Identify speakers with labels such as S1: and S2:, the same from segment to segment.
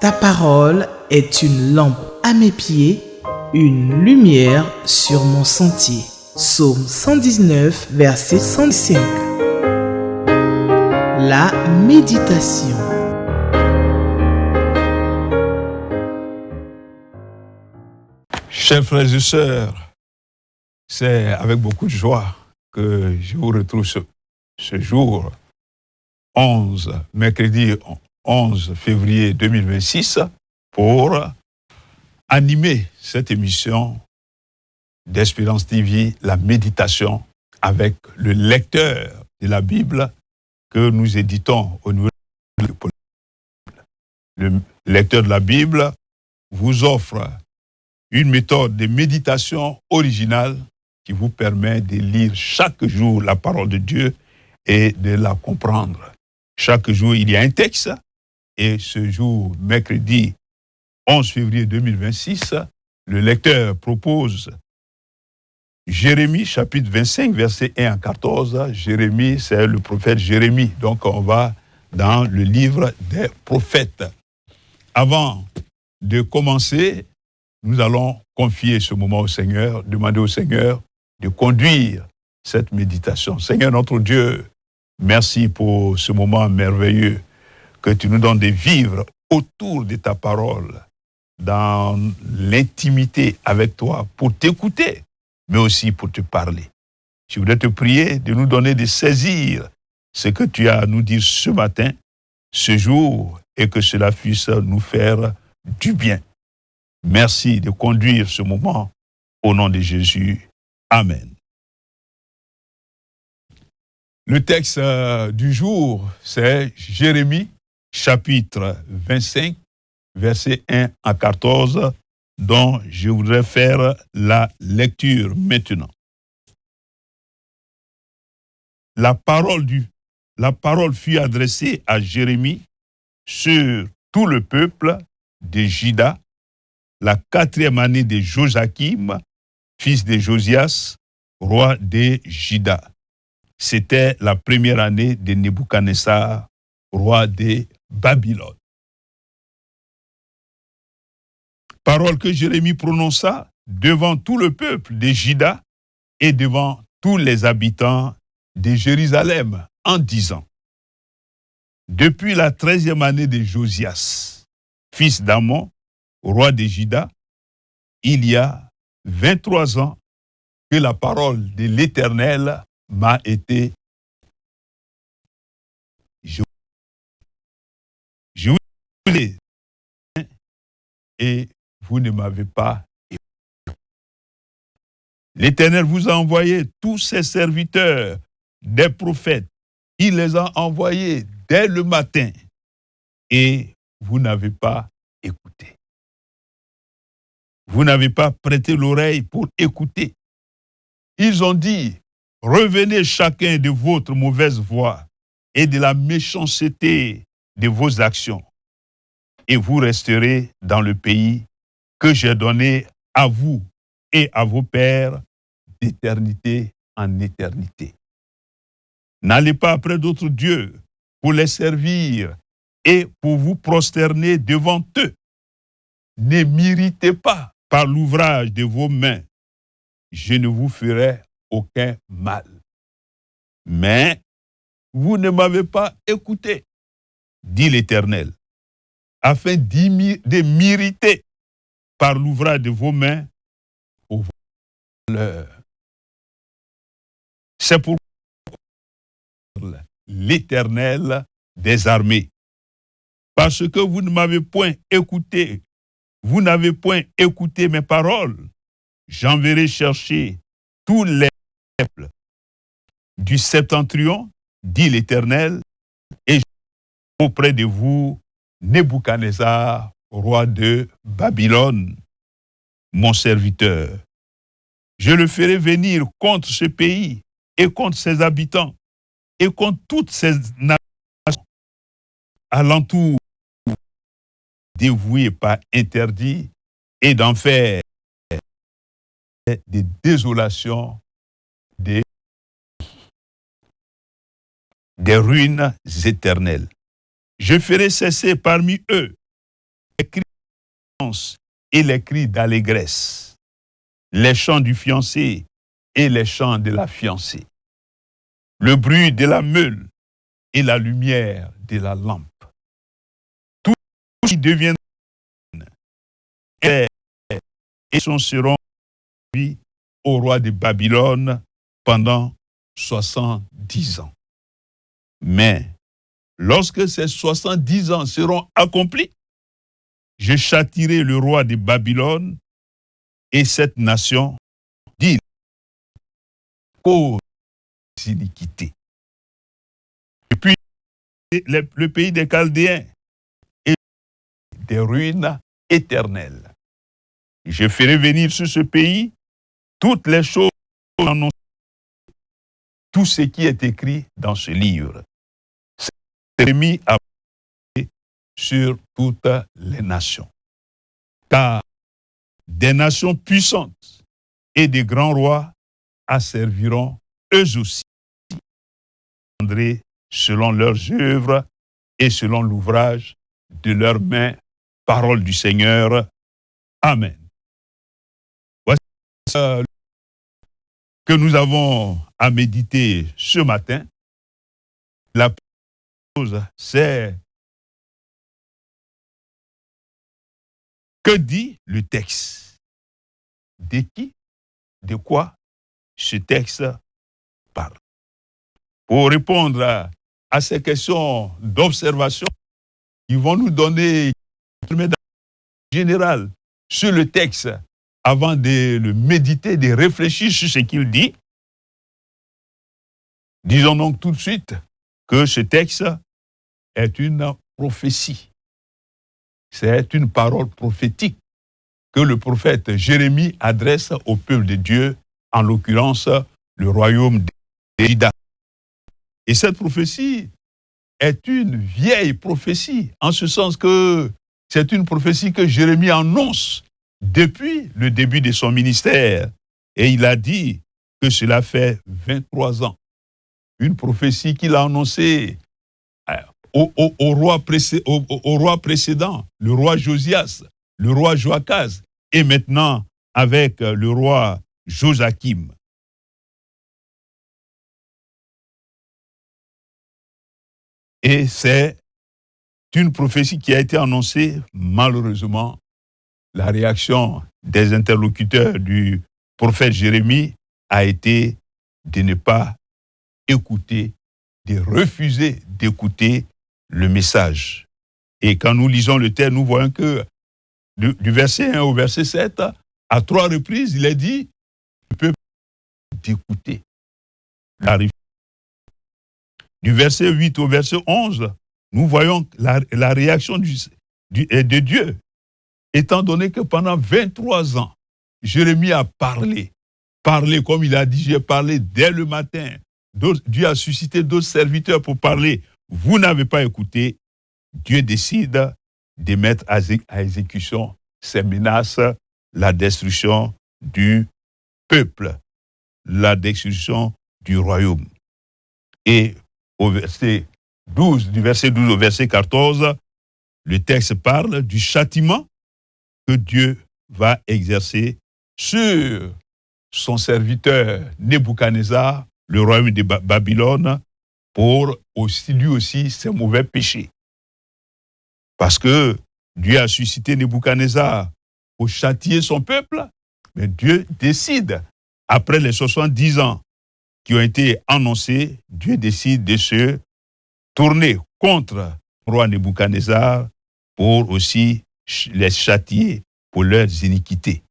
S1: Ta parole est une lampe à mes pieds, une lumière sur mon sentier. Psaume 119, verset 105. La méditation.
S2: Chers frères et sœurs, c'est avec beaucoup de joie que je vous retrouve ce jour, mercredi 11 février 2026, pour animer cette émission d'Espérance TV, la méditation, avec le lecteur de la Bible que nous éditons au niveau de le lecteur de la Bible vous offre une méthode de méditation originale qui vous permet de lire chaque jour la parole de Dieu et de la comprendre. Chaque jour, il y a un texte et ce jour, mercredi 11 février 2026, le lecteur propose Jérémie, chapitre 25, versets 1 à 14. Jérémie, c'est le prophète Jérémie. Donc, on va dans le livre des prophètes. Avant de commencer, nous allons confier ce moment au Seigneur, demander au Seigneur de conduire cette méditation. Seigneur notre Dieu, merci pour ce moment merveilleux que tu nous donnes de vivre autour de ta parole, dans l'intimité avec toi, pour t'écouter, mais aussi pour te parler. Je voudrais te prier de nous donner de saisir ce que tu as à nous dire ce matin, ce jour, et que cela puisse nous faire du bien. Merci de conduire ce moment au nom de Jésus. Amen. Le texte du jour, c'est Jérémie, chapitre 25, versets 1 à 14, dont je voudrais faire la lecture maintenant. La parole fut adressée à Jérémie sur tout le peuple de Juda, la 4e année de Joachim, fils de Josias, roi de Juda. C'était la première année de Nebuchadnezzar, roi de Babylone. Parole que Jérémie prononça devant tout le peuple de Juda et devant tous les habitants de Jérusalem en disant: Depuis la 13e année de Josias, fils d'Amon, roi de Juda, il y a 23 ans que la parole de l'Éternel m'a été. Je vous l'ai et vous ne m'avez pas écouté. L'Éternel vous a envoyé tous ses serviteurs, des prophètes. Il les a envoyés dès le matin et vous n'avez pas écouté. Vous n'avez pas prêté l'oreille pour écouter. Ils ont dit: revenez chacun de votre mauvaise voie et de la méchanceté de vos actions, et vous resterez dans le pays que j'ai donné à vous et à vos pères d'éternité en éternité. N'allez pas après d'autres dieux pour les servir et pour vous prosterner devant eux. Ne m'irritez pas par l'ouvrage de vos mains. Je ne vous ferai aucun mal. Mais vous ne m'avez pas écouté, dit l'Éternel, afin de m'irriter par l'ouvrage de vos mains au voleur. C'est pour l'Éternel des armées. Parce que vous ne m'avez point écouté, vous n'avez point écouté mes paroles, j'enverrai chercher tous les peuples du septentrion, dit l'Éternel, et auprès de vous, Nebuchadnezzar, roi de Babylone, mon serviteur. Je le ferai venir contre ce pays et contre ses habitants et contre toutes ces nations alentour, dévouées pas interdits, et d'en faire des désolations, des ruines éternelles. Je ferai cesser parmi eux les cris d'allégresse et les cris d'allégresse, les chants du fiancé et les chants de la fiancée, le bruit de la meule et la lumière de la lampe. Tout qui deviendra et seront mis au roi de Babylone pendant 70 ans. Mais lorsque ces 70 ans seront accomplis, je châtierai le roi de Babylone et cette nation, dit, cause d'iniquité. Et puis, le pays des Chaldéens et des ruines éternelles. Je ferai venir sur ce pays toutes les choses annoncées, tout ce qui est écrit dans ce livre. C'est mis à sur toutes les nations. Car des nations puissantes et des grands rois asserviront eux aussi, selon leurs œuvres et selon l'ouvrage de leurs mains, parole du Seigneur. Amen. Voici ce que nous avons à méditer ce matin. La chose, c'est que dit le texte? De qui, de quoi ce texte parle? Pour répondre à ces questions d'observation, ils vont nous donner une générale sur le texte avant de le méditer, de réfléchir sur ce qu'il dit. Disons donc tout de suite que ce texte est une prophétie. C'est une parole prophétique que le prophète Jérémie adresse au peuple de Dieu, en l'occurrence le royaume de Juda. Et cette prophétie est une vieille prophétie, en ce sens que c'est une prophétie que Jérémie annonce depuis le début de son ministère. Et il a dit que cela fait 23 ans. Une prophétie qu'il a annoncée au roi précédent, le roi Josias, le roi Joachaz, et maintenant avec le roi Joachim. Et c'est une prophétie qui a été annoncée, malheureusement, la réaction des interlocuteurs du prophète Jérémie a été de ne pas écouter, de refuser d'écouter le message. Et quand nous lisons le texte, nous voyons que du verset 1 au verset 7, à 3 reprises, il est dit, le peuple d'écouter. Du verset 8 au verset 11, nous voyons la réaction de Dieu. Étant donné que pendant 23 ans, Jérémie a parlé comme il a dit, j'ai parlé dès le matin. Dieu a suscité d'autres serviteurs pour parler. Vous n'avez pas écouté. Dieu décide de mettre à exécution ces menaces, la destruction du peuple, la destruction du royaume. Et au verset 12, du verset 12 au verset 14, le texte parle du châtiment que Dieu va exercer sur son serviteur Nebuchadnezzar, le royaume de Babylone, pour lui aussi ses mauvais péchés. Parce que Dieu a suscité Nebuchadnezzar pour châtier son peuple, mais Dieu décide, après les 70 ans qui ont été annoncés, Dieu décide de se tourner contre le roi Nebuchadnezzar pour aussi les châtier pour leurs iniquités.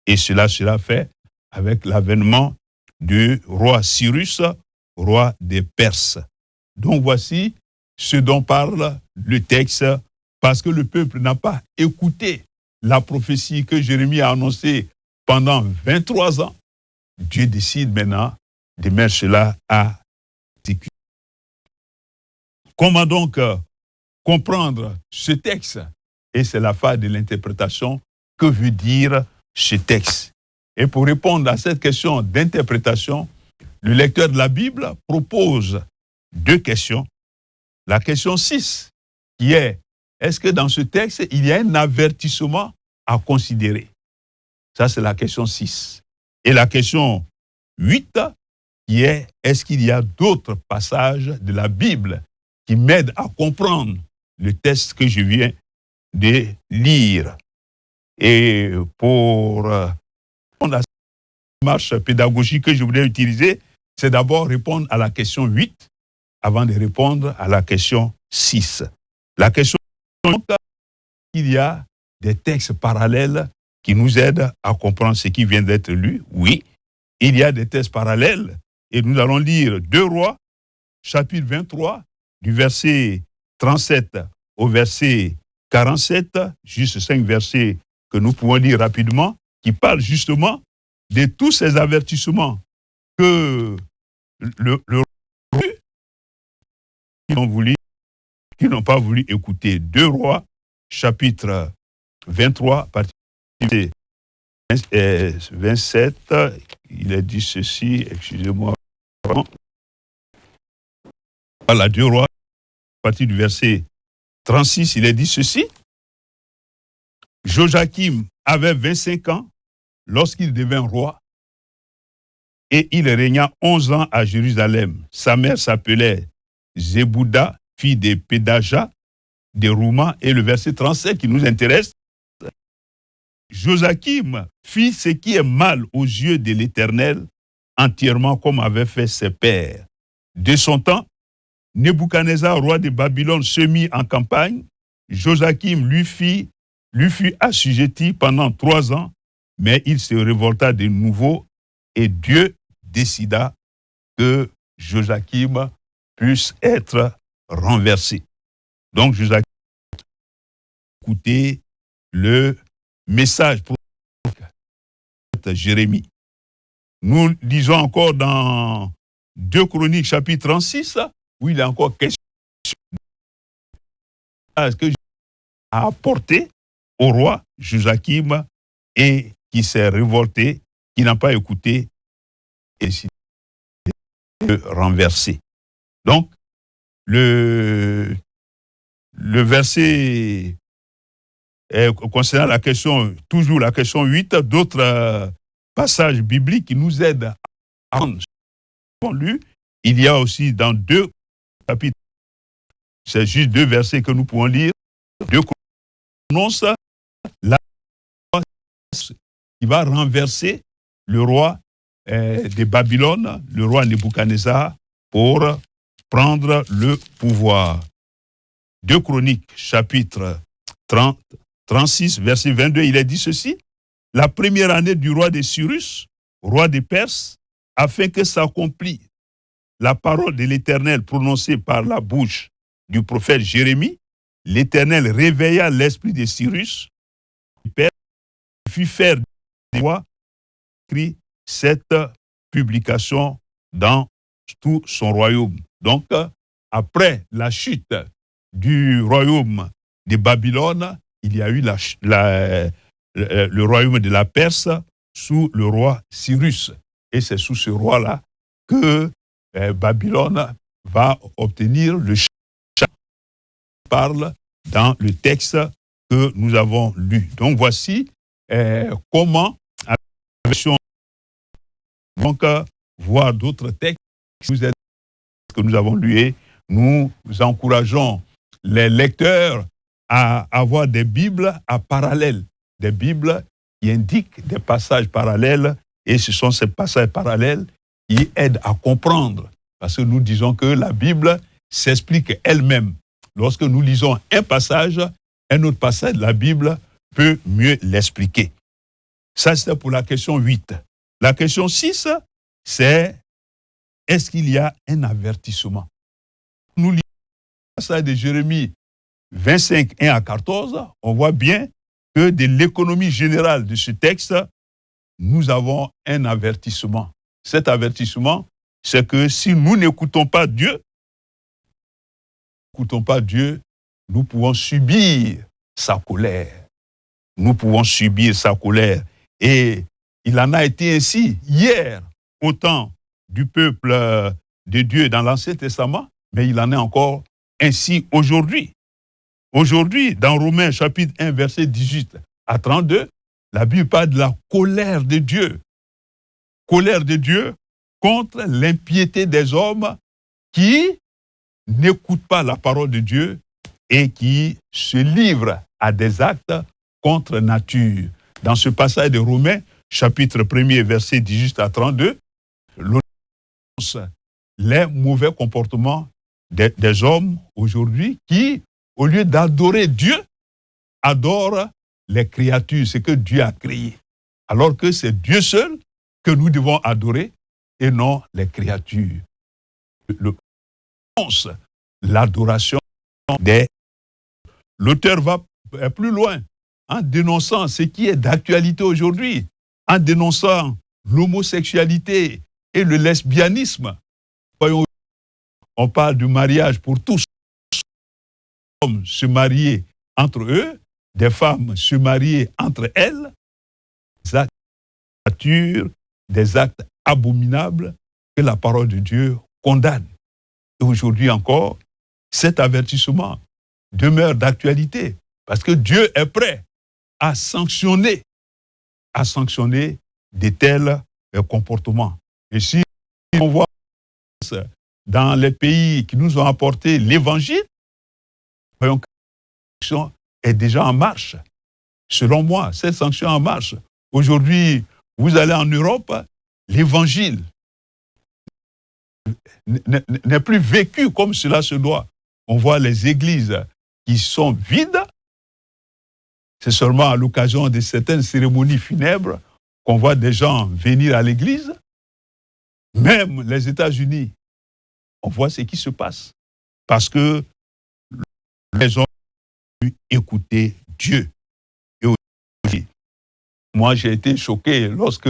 S2: Et cela sera fait avec l'avènement du roi Cyrus, roi des Perses. Donc voici ce dont parle le texte, parce que le peuple n'a pas écouté la prophétie que Jérémie a annoncée pendant 23 ans. Dieu décide maintenant de mettre cela à exécution. Comment donc comprendre ce texte? Et c'est la phase de l'interprétation. Que veut dire ce texte? Et pour répondre à cette question d'interprétation, le lecteur de la Bible propose 2 questions. La question 6, qui est est-ce que dans ce texte, il y a un avertissement à considérer? Ça, c'est la question 6. Et la question 8, qui est, est-ce qu'il y a d'autres passages de la Bible qui m'aident à comprendre le texte que je viens de lire? Et pour la démarche pédagogique que je voulais utiliser, c'est d'abord répondre à la question 8 avant de répondre à la question 6. La question, il y a des textes parallèles qui nous aident à comprendre ce qui vient d'être lu. Oui, il y a des textes parallèles et nous allons lire 2 Rois, chapitre 23, du verset 37 au verset 47, juste 5 versets que nous pouvons lire rapidement, qui parlent justement de tous ces avertissements que le qui n'ont pas voulu écouter. 2 Rois, chapitre 23, partie 27, il est dit ceci, excusez-moi. Voilà, 2 Rois, partie du verset 36, il est dit ceci. Joachim avait 25 ans lorsqu'il devint roi et il régna 11 ans à Jérusalem. Sa mère s'appelait Zébouda, fille de Pédaja, de Rouma, et le verset 37 qui nous intéresse. Joachim fit ce qui est mal aux yeux de l'Éternel, entièrement comme avaient fait ses pères. De son temps, Nebuchadnezzar, roi de Babylone, se mit en campagne. Joachim lui fut assujetti pendant 3 ans, mais il se révolta de nouveau et Dieu décida que Joachim puisse être renversé. Donc Joachim a écouté le message pour Jérémie. Nous lisons encore dans 2 Chroniques chapitre 36, où il est encore question de ce que Jésus a apporté au roi Joachim et qui s'est révolté, qui n'a pas écouté et décidé de renverser. Donc, le verset concernant la question, toujours la question 8, d'autres passages bibliques qui nous aident à lu. Il y a aussi dans 2 chapitres, c'est juste 2 versets que nous pouvons lire. 2 annonce la qui va renverser le roi de Babylone, le roi Nebuchadnezzar, pour prendre le pouvoir. 2 Chroniques, chapitre 36, verset 22, il est dit ceci. La première année du roi de Cyrus, roi des Perses, afin que s'accomplisse la parole de l'Éternel prononcée par la bouche du prophète Jérémie, l'Éternel réveilla l'esprit de Cyrus, Père, fit faire des rois, écrit cette publication dans tout son royaume. Donc, après la chute du royaume de Babylone, il y a eu le royaume de la Perse sous le roi Cyrus. Et c'est sous ce roi-là que Babylone va obtenir le châtiment parle dans le texte que nous avons lu. Donc voici comment, à la version, donc voir d'autres textes que nous avons lus. Nous encourageons les lecteurs à avoir des Bibles à parallèle, des Bibles qui indiquent des passages parallèles, et ce sont ces passages parallèles qui aident à comprendre, parce que nous disons que la Bible s'explique elle-même. Lorsque nous lisons un passage, un autre passage de la Bible peut mieux l'expliquer. Ça, c'est pour la question 8. La question 6, c'est est-ce qu'il y a un avertissement? Nous lisons le passage de Jérémie 25, 1 à 14, on voit bien que de l'économie générale de ce texte, nous avons un avertissement. Cet avertissement, c'est que si nous n'écoutons pas Dieu, nous pouvons subir sa colère. Nous pouvons subir sa colère. Et il en a été ainsi hier au temps du peuple de Dieu dans l'Ancien Testament, mais il en est encore ainsi aujourd'hui. Aujourd'hui, dans Romains chapitre 1, verset 18 à 32, la Bible parle de la colère de Dieu. Colère de Dieu contre l'impiété des hommes qui n'écoutent pas la parole de Dieu et qui se livrent à des actes contre nature. Dans ce passage de Romains, chapitre 1er, verset 18 à 32, l'auteur annonce les mauvais comportements des hommes aujourd'hui qui, au lieu d'adorer Dieu, adorent les créatures, ce que Dieu a créé. Alors que c'est Dieu seul que nous devons adorer et non les créatures. L'adoration des... L'auteur va plus loin en dénonçant ce qui est d'actualité aujourd'hui, en dénonçant l'homosexualité et le lesbianisme. Voyons, on parle du mariage pour tous. Des hommes se marier entre eux, des femmes se marier entre elles, des actes de nature, des actes abominables que la parole de Dieu condamne. Et aujourd'hui encore, cet avertissement demeure d'actualité parce que Dieu est prêt à sanctionner de tels comportements. Et si on voit dans les pays qui nous ont apporté l'évangile, voyons que cette sanction est déjà en marche. Selon moi, cette sanction est en marche. Aujourd'hui, vous allez en Europe, l'évangile n'est plus vécu comme cela se doit. On voit les églises qui sont vides. C'est seulement à l'occasion de certaines cérémonies funèbres qu'on voit des gens venir à l'église. Même les États-Unis, on voit ce qui se passe. Parce que les gens ont écouté Dieu. Et aujourd'hui, moi, j'ai été choqué lorsque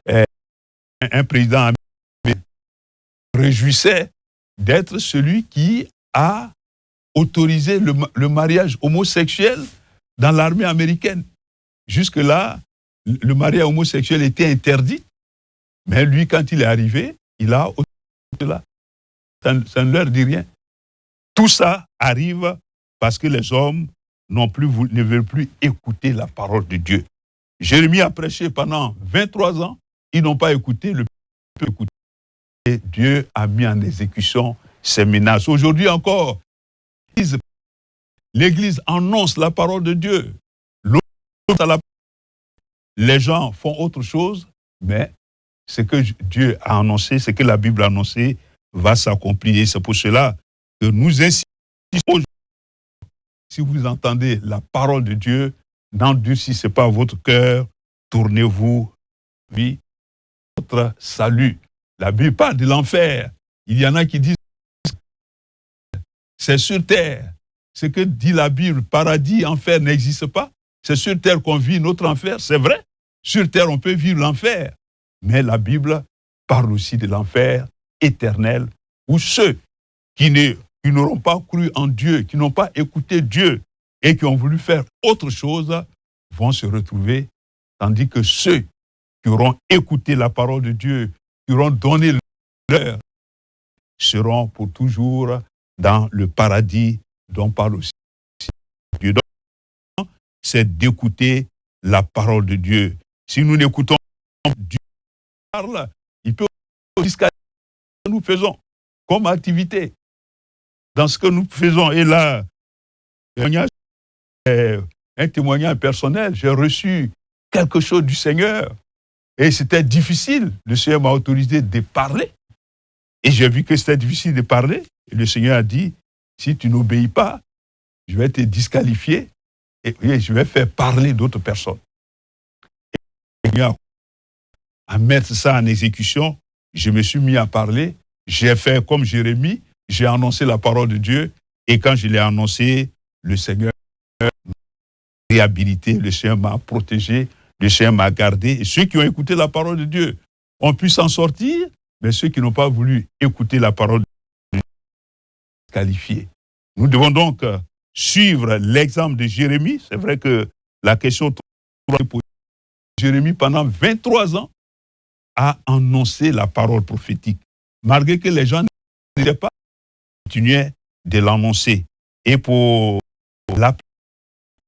S2: un président américain réjouissait d'être celui qui a autorisé le mariage homosexuel dans l'armée américaine. Jusque-là, le mariage homosexuel était interdit, mais lui, quand il est arrivé, il a autorisé cela. Ça ne leur dit rien. Tout ça arrive parce que les hommes ne veulent plus écouter la parole de Dieu. Jérémie a prêché pendant 23 ans, ils n'ont pas écouté, le peuple écouté. Et Dieu a mis en exécution ces menaces. Aujourd'hui encore, l'Église annonce la parole de Dieu. Les gens font autre chose, mais ce que Dieu a annoncé, ce que la Bible a annoncé, va s'accomplir. Et c'est pour cela que nous insistons aujourd'hui. Si vous entendez la parole de Dieu, n'endurcissez pas votre cœur, tournez-vous vers votre salut. La Bible parle de l'enfer. Il y en a qui disent c'est sur terre. Ce que dit la Bible, paradis, enfer n'existe pas. C'est sur terre qu'on vit notre enfer, c'est vrai. Sur terre, on peut vivre l'enfer. Mais la Bible parle aussi de l'enfer éternel, où ceux qui n'auront pas cru en Dieu, qui n'ont pas écouté Dieu et qui ont voulu faire autre chose, vont se retrouver, tandis que ceux qui auront écouté la parole de Dieu, qui auront donné leur, seront pour toujours dans le paradis dont parle aussi Dieu. Donc, c'est d'écouter la parole de Dieu. Si nous n'écoutons pas Dieu parle, il peut disqualifier ce que nous faisons comme activité. Dans ce que nous faisons, et là, un témoignage personnel, j'ai reçu quelque chose du Seigneur et c'était difficile. Le Seigneur m'a autorisé de parler et j'ai vu que c'était difficile de parler. Et le Seigneur a dit, si tu n'obéis pas, je vais te disqualifier et je vais faire parler d'autres personnes. Et à mettre ça en exécution, je me suis mis à parler. J'ai fait comme Jérémie, j'ai annoncé la parole de Dieu et quand je l'ai annoncé, le Seigneur m'a réhabilité, le Seigneur m'a protégé, le Seigneur m'a gardé. Et ceux qui ont écouté la parole de Dieu ont pu s'en sortir, mais ceux qui n'ont pas voulu écouter la parole de Dieu sont qualifiés. Nous devons donc suivre l'exemple de Jérémie. C'est vrai que la question pour Jérémie, pendant 23 ans, a annoncé la parole prophétique. Malgré que les gens n'étaient pas, continuaient de l'annoncer. Et pour la,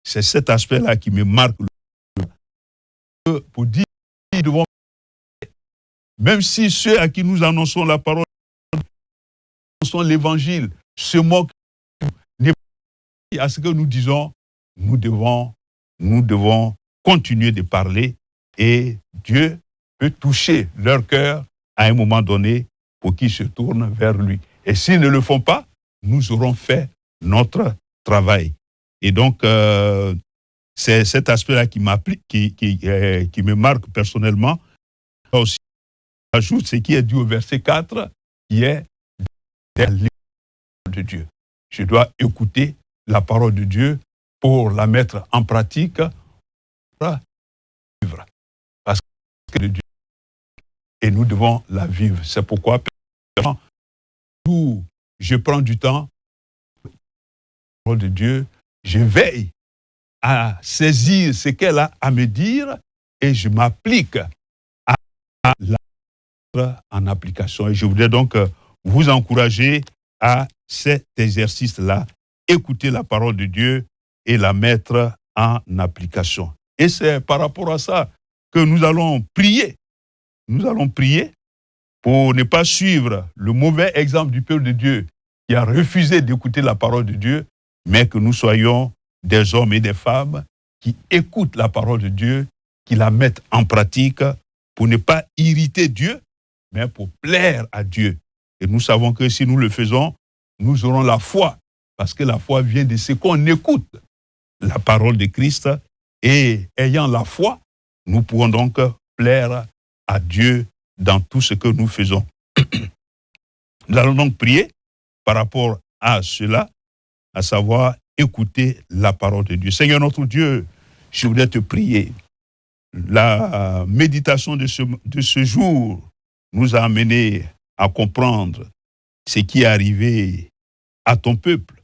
S2: c'est cet aspect-là qui me marque. Pour dire, devant, même si ceux à qui nous annonçons la parole, annonçons l'évangile, se moquent, à ce que nous disons, nous devons continuer de parler et Dieu peut toucher leur cœur à un moment donné pour qu'ils se tournent vers lui. Et s'ils ne le font pas, nous aurons fait notre travail. Et donc, c'est cet aspect-là qui me marque personnellement. Aussi, j'ajoute ce qui est dit au verset 4, qui est la parole de Dieu. Je dois écouter la parole de Dieu pour la mettre en pratique, pour vivre. Parce que de Dieu, et nous devons la vivre. C'est pourquoi je prends du temps, la parole de Dieu, je veille à saisir ce qu'elle a à me dire et je m'applique à la mettre en application. Et je voudrais donc vous encourager à cet exercice-là, écouter la parole de Dieu et la mettre en application. Et c'est par rapport à ça que nous allons prier. Nous allons prier pour ne pas suivre le mauvais exemple du peuple de Dieu qui a refusé d'écouter la parole de Dieu, mais que nous soyons des hommes et des femmes qui écoutent la parole de Dieu, qui la mettent en pratique pour ne pas irriter Dieu, mais pour plaire à Dieu. Et nous savons que si nous le faisons, nous aurons la foi, parce que la foi vient de ce qu'on écoute, la parole de Christ, et ayant la foi, nous pourrons donc plaire à Dieu dans tout ce que nous faisons. Nous allons donc prier par rapport à cela, à savoir écouter la parole de Dieu. Seigneur notre Dieu, je voudrais te prier. La méditation de ce jour nous a amenés à comprendre ce qui est arrivé à ton peuple,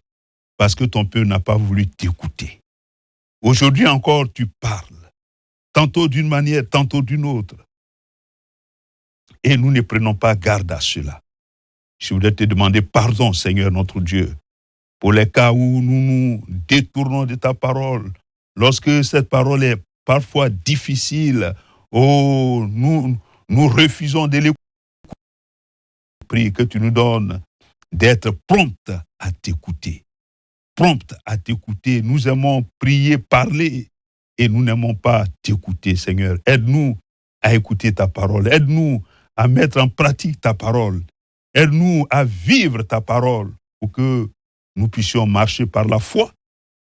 S2: parce que ton peuple n'a pas voulu t'écouter. Aujourd'hui encore, tu parles, tantôt d'une manière, tantôt d'une autre. Et nous ne prenons pas garde à cela. Je voudrais te demander pardon, Seigneur notre Dieu, pour les cas où nous nous détournons de ta parole, lorsque cette parole est parfois difficile, nous refusons de l'écouter. Prie que tu nous donnes d'être prompte à t'écouter. Prompte à t'écouter. Nous aimons prier, parler, et nous n'aimons pas t'écouter, Seigneur. Aide-nous à écouter ta parole. Aide-nous à mettre en pratique ta parole. Aide-nous à vivre ta parole pour que nous puissions marcher par la foi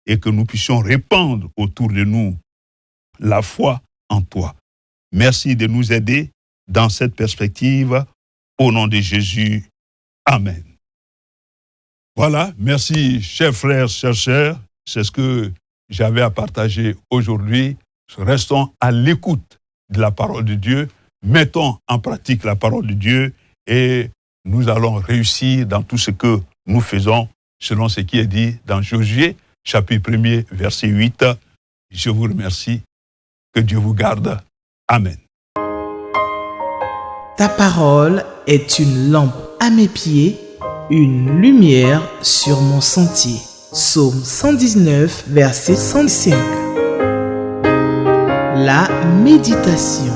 S2: et que nous puissions répandre autour de nous la foi en toi. Merci de nous aider dans cette perspective. Au nom de Jésus. Amen. Voilà, merci, chers frères, chers sœurs. C'est ce que j'avais à partager aujourd'hui. Restons à l'écoute de la parole de Dieu. Mettons en pratique la parole de Dieu et nous allons réussir dans tout ce que nous faisons selon ce qui est dit dans Josué, chapitre 1er, verset 8. Je vous remercie. Que Dieu vous garde. Amen.
S1: Ta parole est une lampe à mes pieds, une lumière sur mon sentier. Psaume 119, verset 105. La méditation.